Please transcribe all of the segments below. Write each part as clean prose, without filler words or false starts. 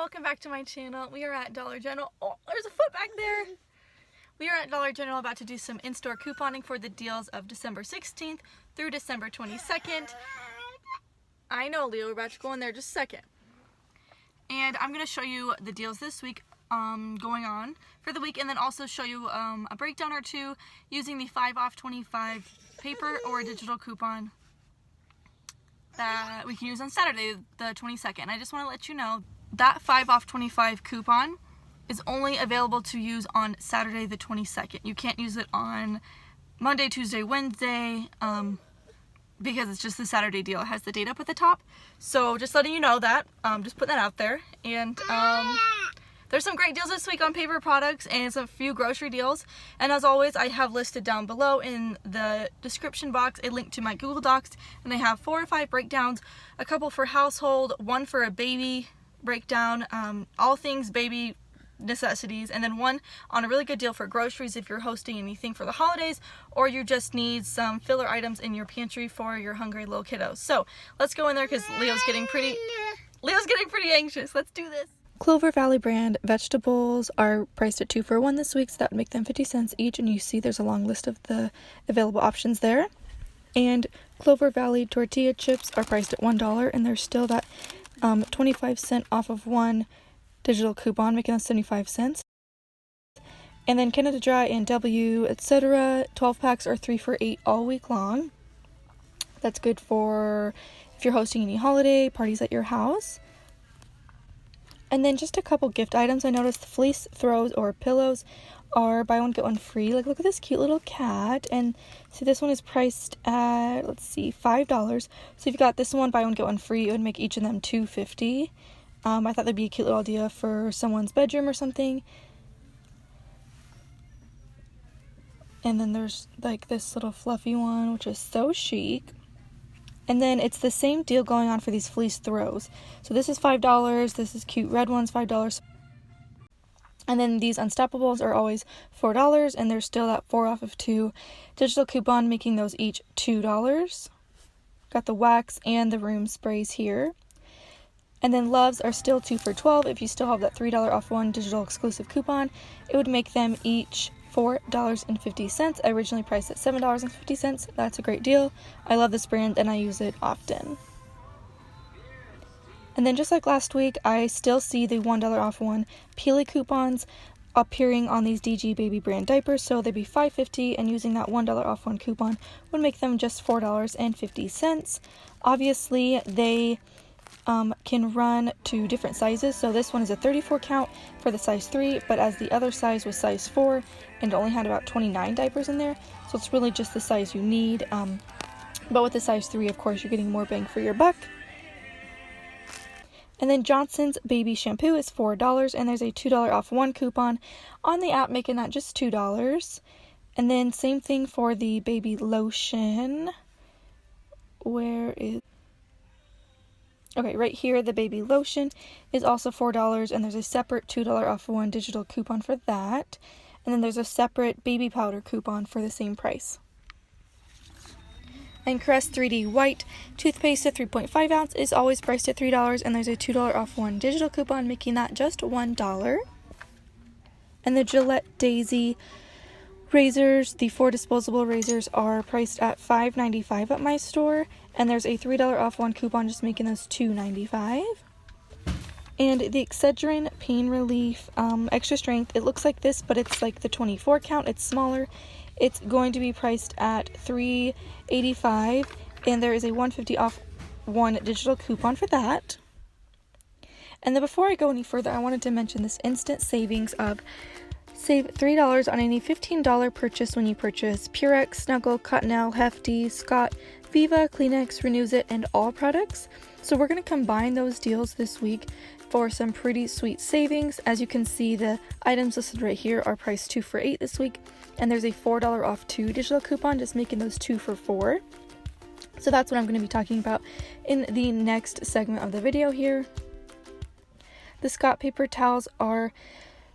welcome back to my channel. We are at Dollar General. Oh, there's a foot back there. We are at Dollar General about to do some in-store couponing for the deals of December 16th through December 22nd. I know, Leo, we're about to go in there just a second. And I'm going to show you the deals this week going on for the week, and then also show you a breakdown or two using the 5 off 25 paper or digital coupon that we can use on Saturday the 22nd. I just want to let you know that 5 off 25 coupon is only available to use on Saturday the 22nd. You can't use it on Monday, Tuesday, Wednesday, because it's just the Saturday deal. It has the date up at the top. So just letting you know that, just put that out there. And there's some great deals this week on paper products and some few grocery deals. And as always, I have listed down below in the description box a link to my Google Docs, and I have 4 or 5 breakdowns, a couple for household, one for a baby breakdown, all things baby necessities, and then one on a really good deal for groceries if you're hosting anything for the holidays or you just need some filler items in your pantry for your hungry little kiddos. So let's go in there because Leo's getting pretty anxious. Let's do this. Clover Valley brand vegetables are priced at 2 for $1 this week, so that would make them 50 cents each, and you see there's a long list of the available options there. And Clover Valley tortilla chips are priced at $1, and there's still that 25% off of one digital coupon, making them 75 cents. And then Canada Dry and W, etc. 12 packs are 3 for $8 all week long. That's good for if you're hosting any holiday parties at your house. And then just a couple gift items. I noticed fleece throws or pillows are buy one get one free. Like, look at this cute little cat. And see, this one is priced at, let's see, $5. So if you got this one buy one get one free, it would make each of them $2.50. I thought that'd be a cute little idea for someone's bedroom or something. And then there's like this little fluffy one, which is so chic. And then it's the same deal going on for these fleece throws. So this is $5. This is cute red one's $5. And then these Unstoppables are always $4, and there's still that 4 off of 2 digital coupon, making those each $2. Got the wax and the room sprays here. And then Loves are still 2 for $12. If you still have that $3 off one digital exclusive coupon, it would make them each $4.50. I originally priced at $7.50. That's a great deal. I love this brand and I use it often. And then just like last week, I still see the $1 off one Peely coupons appearing on these DG baby brand diapers. So they'd be $5.50, and using that $1 off one coupon would make them just $4.50. Obviously, they can run to different sizes. So this one is a 34 count for the size 3, but as the other size was size 4 and only had about 29 diapers in there, so it's really just the size you need. But with the size 3, of course, you're getting more bang for your buck. And then Johnson's baby shampoo is $4, and there's a $2 off one coupon on the app, making that just $2. And then same thing for the baby lotion. Where is... Okay, right here, the baby lotion is also $4, and there's a separate $2 off one digital coupon for that. And then there's a separate baby powder coupon for the same price. And Crest 3D White toothpaste at 3.5 ounce is always priced at $3, and there's a $2 off one digital coupon, making that just $1. And the Gillette Daisy razors, the 4 disposable razors, are priced at $5.95 at my store, and there's a $3 off one coupon, just making those $2.95. And the Excedrin Pain Relief Extra Strength, it looks like this, but it's like the 24 count. It's smaller. It's going to be priced at $3.85, and there is a $1.50 off one digital coupon for that. And then before I go any further, I wanted to mention this instant savings of save $3 on any $15 purchase when you purchase Purex, Snuggle, Cottonelle, Hefty, Scott, Viva, Kleenex, Renews It, and all products. So we're going to combine those deals this week for some pretty sweet savings. As you can see, the items listed right here are priced 2 for $8 this week, and there's a $4 off 2 digital coupon, just making those 2 for $4. So that's what I'm going to be talking about in the next segment of the video here. The Scott paper towels are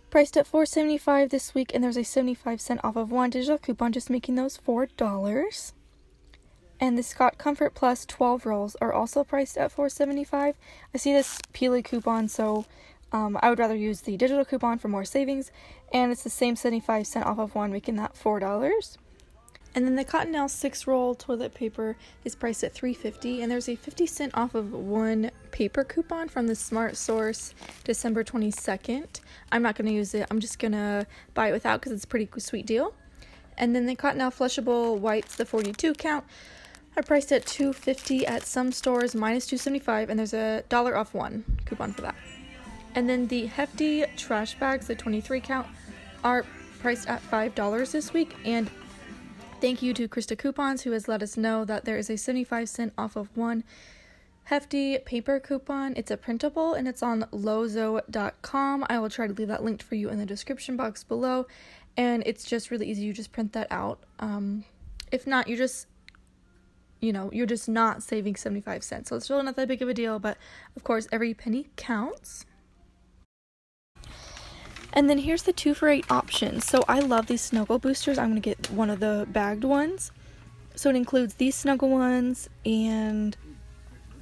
priced at $4.75 this week, and there's a 75% off of one digital coupon, just making those $4. And the Scott Comfort Plus 12 rolls are also priced at $4.75. I see this Peely coupon, so I would rather use the digital coupon for more savings, and it's the same 75 cents off of one, making that $4. And then the Cottonelle 6-roll toilet paper is priced at $3.50, and there's a 50 cents off of one paper coupon from the Smart Source December 22nd. I'm not going to use it. I'm just going to buy it without because it's a pretty sweet deal. And then the Cottonelle flushable wipes, the 42 count, are priced at $2.50 at some stores, minus $2.75, and there's a $1 off one coupon for that. And then the Hefty trash bags, the 23 count, are priced at $5 this week. And thank you to Krista Coupons, who has let us know that there is a 75 cents off of one Hefty paper coupon. It's a printable and it's on lozo.com. I will try to leave that linked for you in the description box below. And it's just really easy. You just print that out. If not, you're just not saving 75 cents. So it's really not that big of a deal, but of course, every penny counts. And then here's the 2-for-$8 options. So I love these Snuggle boosters. I'm going to get one of the bagged ones. So it includes these Snuggle ones and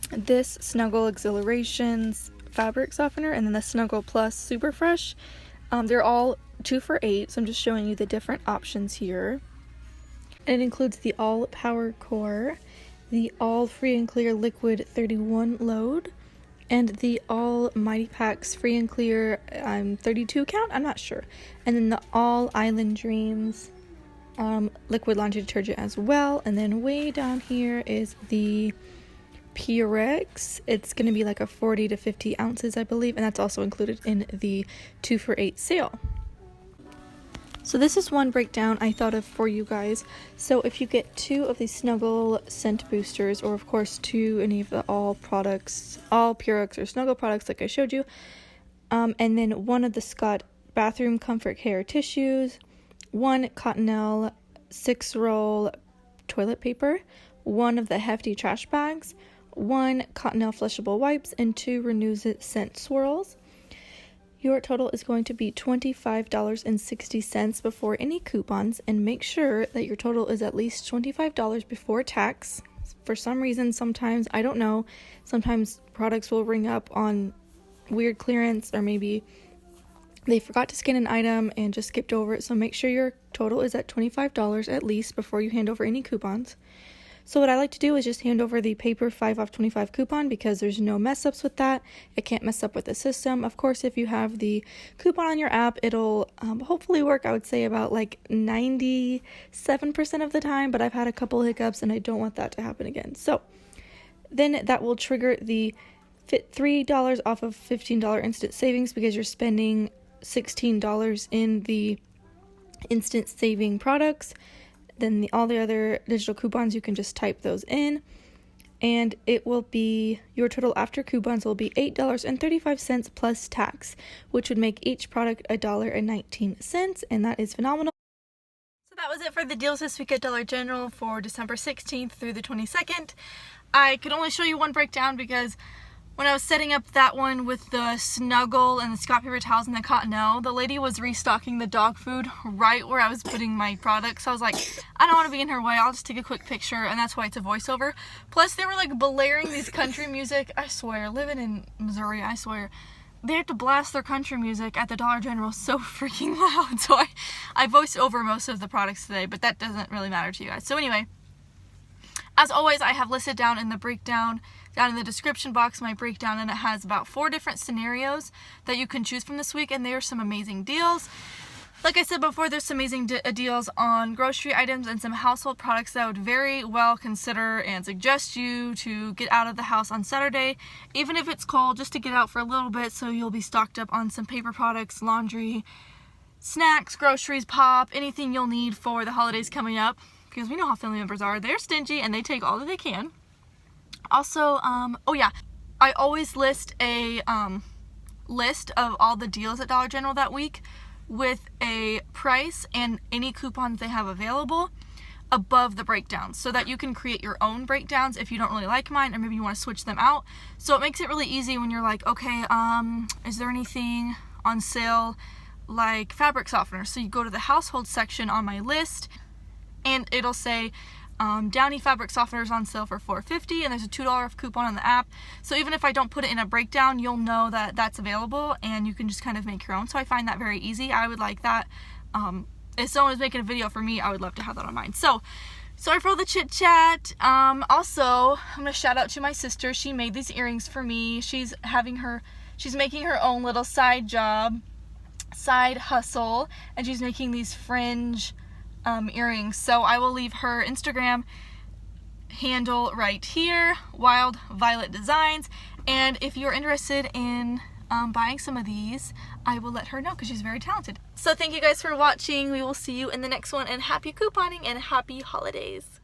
this Snuggle Exhilarations fabric softener, and then the Snuggle Plus Super Fresh. They're all 2-for-$8, so I'm just showing you the different options here. And it includes the All Power Core, the All Free and Clear Liquid 31 load, and the All Mighty Packs Free and Clear 32 count, I'm not sure. And then the All Island Dreams liquid laundry detergent as well. And then way down here is the Purex. It's going to be like a 40 to 50 ounces, I believe, and that's also included in the 2-for-$8 sale. So this is one breakdown I thought of for you guys. So if you get 2 of these Snuggle scent boosters, or of course 2 any of the all Purex or Snuggle products like I showed you, and then 1 of the Scott bathroom comfort care tissues, 1 Cottonelle 6-roll toilet paper, 1 of the Hefty trash bags, 1 Cottonelle flushable wipes, and 2 Renewsit scent swirls. Your total is going to be $25.60 before any coupons, and make sure that your total is at least $25 before tax. For some reason, sometimes, I don't know, sometimes products will ring up on weird clearance, or maybe they forgot to scan an item and just skipped over it, so make sure your total is at $25 at least before you hand over any coupons. So what I like to do is just hand over the paper 5 off 25 coupon because there's no mess ups with that. It can't mess up with the system. Of course, if you have the coupon on your app, it'll hopefully work, I would say about like 97% of the time, but I've had a couple hiccups and I don't want that to happen again. So then that will trigger the $3 off of $15 instant savings because you're spending $16 in the instant saving products. Then all the other digital coupons, you can just type those in, and it will be, your total after coupons will be $8.35 plus tax, which would make each product $1.19, and that is phenomenal. So that was it for the deals this week at Dollar General for December 16th through the 22nd. I could only show you one breakdown because when I was setting up that one with the Snuggle and the Scott paper towels and the Cottonelle, the lady was restocking the dog food right where I was putting my products. So I was like, I don't want to be in her way. I'll just take a quick picture, and that's why it's a voiceover. Plus, they were like blaring these country music. I swear, living in Missouri, I swear, they have to blast their country music at the Dollar General so freaking loud. So I voiced over most of the products today, but that doesn't really matter to you guys. So anyway, as always, I have listed down in the breakdown, down in the description box, my breakdown, and it has about 4 different scenarios that you can choose from this week, and there are some amazing deals. Like I said before, there's some amazing deals on grocery items and some household products that I would very well consider and suggest you to get out of the house on Saturday, even if it's cold, just to get out for a little bit so you'll be stocked up on some paper products, laundry, snacks, groceries, pop, anything you'll need for the holidays coming up. Because we know how family members are. They're stingy and they take all that they can. Also, oh yeah, I always list a list of all the deals at Dollar General that week with a price and any coupons they have available above the breakdowns so that you can create your own breakdowns if you don't really like mine, or maybe you want to switch them out. So it makes it really easy when you're like, okay, is there anything on sale like fabric softener? So you go to the household section on my list, and it'll say Downy fabric softener is on sale for $4.50, and there's a $2 off coupon on the app. So even if I don't put it in a breakdown, you'll know that that's available, and you can just kind of make your own. So I find that very easy. I would like that. If someone was making a video for me, I would love to have that on mine. So sorry for all the chit chat. Also, I'm gonna shout out to my sister. She made these earrings for me. She's making her own little side hustle, and she's making these fringe earrings. So I will leave her Instagram handle right here, Wild Violet Designs, and if you're interested in buying some of these, I will let her know because she's very talented. So thank you guys for watching. We will see you in the next one, and happy couponing and happy holidays.